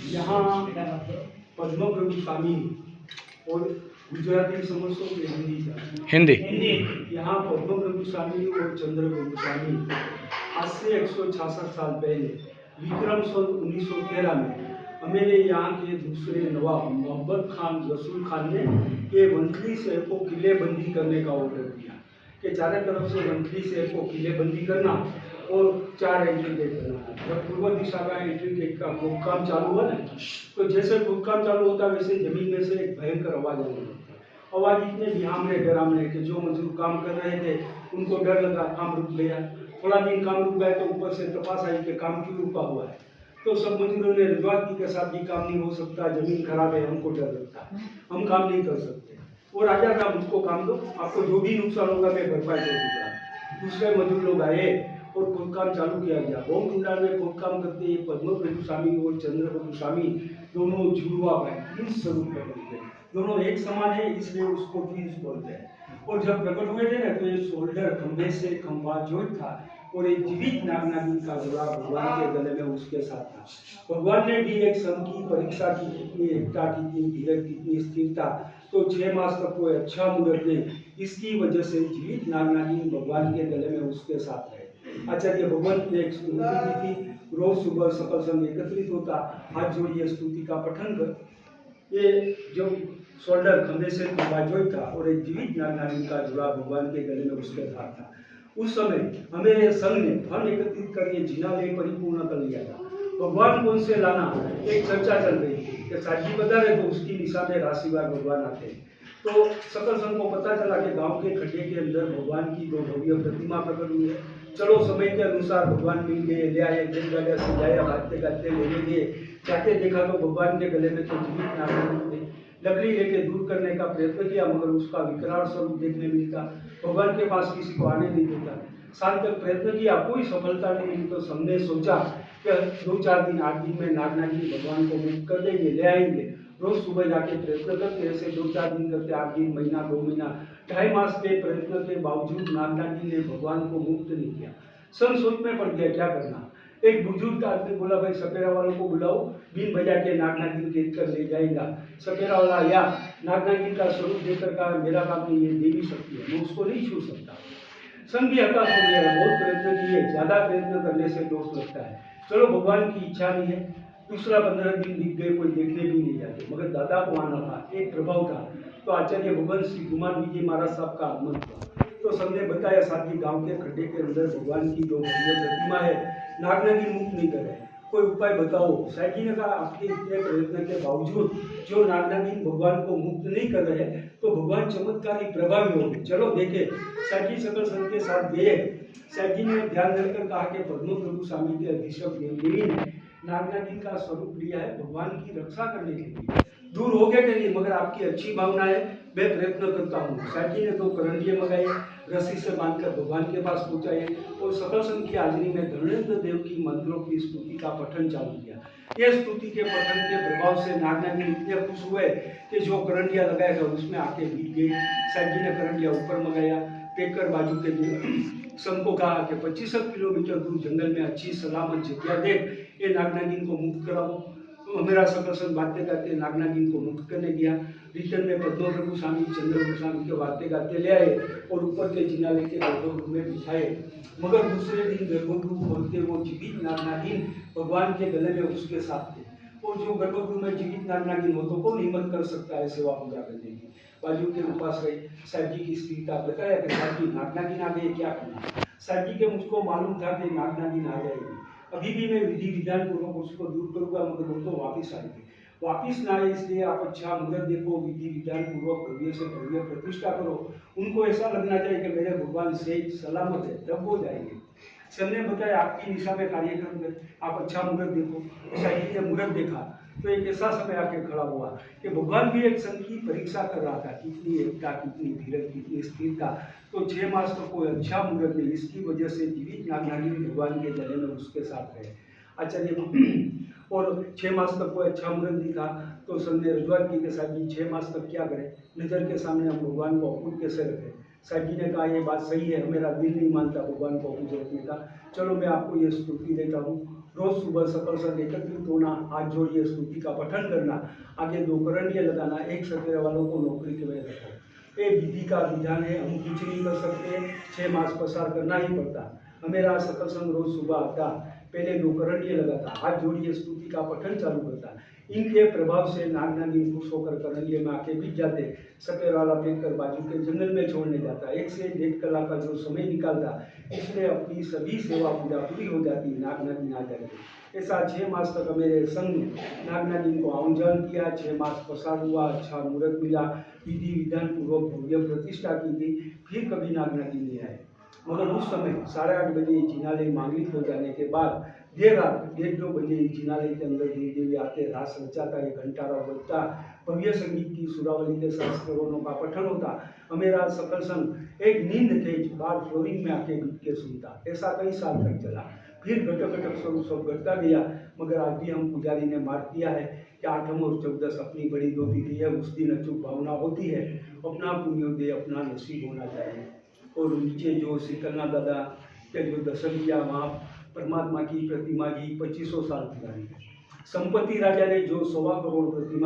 यहाँ पद्म प्रभु स्वामी और गुजराती समझो कि हिंदी यहाँ पद्म प्रभु स्वामी और चंद्र प्रभु स्वामी आज से 166 साल पहले विक्रम सन 1913 में हमारे यहाँ के दूसरे नवाब मोहम्मद खान रसूल खान ने ये वंथली शहर को किलेबंदी करने का ऑर्डर दिया कि चारों तरफ से वंथली शहर को किलेबंदी करना और 4 एंट्री गेट बनाना। जब पूर्व दिशा का एंट्री गेट का खोदकाम चालू हुआ ना, तो जैसे खोदकाम चालू होता वैसे जमीन में से एक भयंकर आवाज आने लगती। आवाज इतने बिहामने डरामने कि जो मजदूर काम कर रहे थे उनको डर लगा, काम रुक गया। थोड़ा दिन काम रुक गया तो ऊपर से तपास आई कि काम क्यों रुका हुआ है। तो सब मजदूरों ने रजूआत की के साथ भी काम नहीं हो सकता, जमीन खराब है, हमको डर लगता है, हम काम नहीं कर सकते। वो राजा का मुझको काम दो, आपको जो भी नुकसान होगा मैं भरपाई कर दूंगा। दूसरे मजदूर लोग आए और खोदकाम चालू किया गया। बहुत कुंडाल में खोदकाम करते ये पद्म प्रभु स्वामी और चंद्र प्रभु स्वामी दोनों जुड़वा भाई ट्विंस स्वरूप में बन गए। दोनों एक समान है इसलिए उसको ट्विंस बोलते हैं। और जब प्रकट हुए थे ना तो ये शोल्डर खंभे से खंभा जोड़ था और एक जीवित नागनागिन का जोड़ा भगवान के गले में उसके साथ था। भगवान ने भी एक सम की परीक्षा की, कितनी एकता, कितनी धीरज, कितनी स्थिरता। तो 6 मास तक कोई अच्छा मुहूर्त नहीं, इसकी वजह से जीवित नागनागिन भगवान के गले में उसके साथ रहे। आचार्य भगवंत ने एक स्तुति की थी, रोज सुबह सकल संघ एकत्रित होता, हाथ जोड़िए स्तुति का पठन कर। ये जो शोल्डर खंभे से खंभा जोड़ था और एक जीवित नागनागिन का जुड़ा भगवान के गले में उसके साथ था। उस समय हमारे संघ ने फंड एकत्रित कर ये जिनालय परिपूर्ण कर लिया था। भगवान कौन से लाना एक चर्चा चल रही थी कि साजी बता रहे तो उसकी दिशा में राशिवार भगवान आते। तो सकल संघ को पता चला कि गांव के खड्डे के अंदर भगवान की 2 भव्य प्रतिमा प्रकट हुई है। चलो समय के अनुसार भगवान मिल गए, ले आए, बैलगाड़ियां सजाया, गाते गाते लेने गए। जाके देखा तो भगवान के गले में तो जीवित नागनागिन थे। लकड़ी लेके दूर करने का प्रयत्न किया मगर उसका विकराल स्वरूप देखने मिलता। भगवान के पास किसी को आने नहीं देता। शाम तक प्रयत्न किया, कोई सफलता नहीं मिली। तो सबने सोचा कि 2-4 दिन 8 दिन में नागनागिन भगवान को मुक्त कर देंगे, ले आएंगे। रोज सुबह जाके प्रयत्न करते, ऐसे 2-4 दिन करते, 8 दिन, महीना, 2 महीना, 2.5 मास के प्रयत्न के बावजूद नागनागिन ने भगवान को मुक्त नहीं किया। संग सोच में पड़ गया क्या करना। एक बुजुर्ग आदमी बोला, भाई सपेरा वालों को बुलाओ, बीन बजा के नागनागिन खेद कर ले जाएगा। सपेरा वाला या नागनागिन का स्वरूप देकर कहा, मेरा काम नहीं, ये देवी शक्ति है, मैं उसको नहीं छू सकता। संघ भी हताश हो गया, बहुत प्रयत्न किए, ज्यादा प्रयत्न करने से दोष लगता है। चलो भगवान की इच्छा नहीं है। दूसरा 15 दिन बीत गए, कोई देखने भी नहीं जाते। मगर दादा को आना था, एक प्रभाव था। तो आचार्य भगवान श्री कुमार विजय महाराज साहब का आगमन हुआ। तो सबने बताया, साथ ही गांव के खड्डे के अंदर भगवान की 2 भव्य प्रतिमा है, नागनागिन मुक्त नहीं कर रहे, कोई उपाय बताओ। साइकी ने कहा, आपके इतने प्रयत्न के बावजूद जो नागनागिन भगवान को मुक्त नहीं कर रहे तो भगवान चमत्कारी प्रभावी होंगे, चलो देखे। साइकी सकल संघ के साथ गए। साइकी ने ध्यान रखकर कहा कि पद्म प्रभु स्वामी के अधीक्षक देवी ने नागनागिन का स्वरूप लिया है भगवान की रक्षा करने के लिए। दूर हो गए नहीं, मगर आपकी अच्छी भावना है, मैं प्रयत्न करता हूँ। साइकी ने 2 करंडिये मंगाए, रस्सी से बांधकर भगवान के पास पहुंचाए और सकल संघ की हाजिरी में धर्मेंद्र देव की मंत्रों की स्तुति का पठन चालू किया। यह स्तुति के पठन के प्रभाव से नागनागिन इतने खुश हुए कि जो करंडिया लगाया था उसमें आके बीत गई। साइकी ने करंडिया ऊपर मंगाया, टेकर बाजू के संघ को कहा कि 25 किलोमीटर दूर जंगल में अच्छी सलामत जगह देख ये नागनागिन को मुक्त कराओ। तो मेरा सकल संघ बातें गाते नागनागिन को मुक्त करने गया। रिटर्न में पद्म प्रभु स्वामी, चंद्र प्रभु स्वामी के बातें गाते ले आए और ऊपर के जिनाले के गर्भगृह में बिठाए। मगर दूसरे दिन गर्भगृह खोलते वो जीवित नागनागिन भगवान के गले में उसके साथ थे। और जो गर्भगृह में जीवित नागनागिन हो तो कौन हिम्मत कर सकता है सेवा पूजा करने की। बाजू के उपास रहे, साहब जी की स्थिरता बताया कि साहब जी नागनागिन आ गई, क्या करना। साहब जी के मुझको मालूम था कि नागनागिन आ जाएगी, अभी भी मैं विधि विधान पूर्वक उसको दूर करूंगा, मगर वो तो वापिस आएगी। वापिस ना आए इसलिए आप अच्छा मुहूर्त देखो, विधि विधान पूर्वक भव्य से भव्य प्रतिष्ठा करो। उनको ऐसा लगना चाहिए कि मेरे भगवान से सलामत है, तब वो जाएंगे। सबने बताया आपकी दिशा में कार्य करूंगे, आप अच्छा मुहूर्त देखो। साहिब ने मुहूर्त देखा तो एक ऐसा समय आके खड़ा हुआ कि भगवान भी एक संघ की परीक्षा कर रहा था, कितनी एकता, कितनी धीरज, कितनी स्थिरता। तो 6 मास तक कोई अच्छा मुहूर्त नहीं, इसकी वजह से जीवित नागनागिन भगवान के गले में उसके साथ रहे। आचार्य और 6 मास तक कोई अच्छा मुहूर्त नहीं था। तो संघ ने रजूआत की कि साहब जी 6 मास तक क्या करें, नजर के सामने हम भगवान को अपूत कैसे रखें। साहब जी ने कहा ये बात सही है, मेरा दिल नहीं मानता भगवान को अपूत रखने का, चलो मैं आपको ये स्तुति देता हूँ रोज सुबह सकल संघ एकत्रित होना, हाथ जोड़िए स्तुति का पठन करना, आगे 2 करंडियाँ लगाना, एक सपेरा वालों को नौकरी के में रखो। ये विधि का विधान है, हम कुछ नहीं कर सकते, 6 मास पसार करना ही पड़ता। हमेरा सकल संघ रोज सुबह आता, पहले 2 करंडियाँ लगाता, हाथ जोड़िए स्तुति का पठन चालू करता। इनके प्रभाव से नाग नागिन खुश होकर करंडिये में आके बिक जाते, सपेरा वाला फेंक कर बाजू के जंगल में छोड़ने जाता। 1 से 1.5 कलाक का जो समय निकालता, इसमें अपनी सभी सेवा पूजा पूरी हो जाती, नाग नागिन आ जाते। ऐसा 6 मास तक मेरे संघ ने नाग नागिन को आह्वान किया। 6 मास पसार हुआ, अच्छा मुहूर्त मिला, विधि विधान पूर्वक भव्य प्रतिष्ठा की थी, फिर कभी नाग नागिन नहीं आए। मगर उस समय 8:30 बजे जिनालय मांगलिक हो जाने के बाद देर रात 1:30-2 बजे जिनालय के अंदर देवी देवी आते, रास रचाता, एक घंटारा बजता, भव्य संगीत की सुरावली के साथ श्रवणों का पठन होता। हमेरा सकल संघ एक नींद तेज बार फ्लोरिंग में आके बिट के सुनता। ऐसा कई साल तक चला। फिर घटक घटक स्वरूप सब घटता गया, मगर आज भी हम पुजारी ने मार्ग किया है कि 8 और 14 अपनी बड़ी दो तिथि है, उस दिन अचूक भावना होती है, अपना पुण्योदय अपना नसीब होना चाहिए। और नीचे जो श्रीकलना दादा के जो दर्शन किया, वहाँ परमात्मा की प्रतिमा की 2500 साल पुरानी है। संपत्ति राजा ने जो 1.25 करोड़ प्रतिमा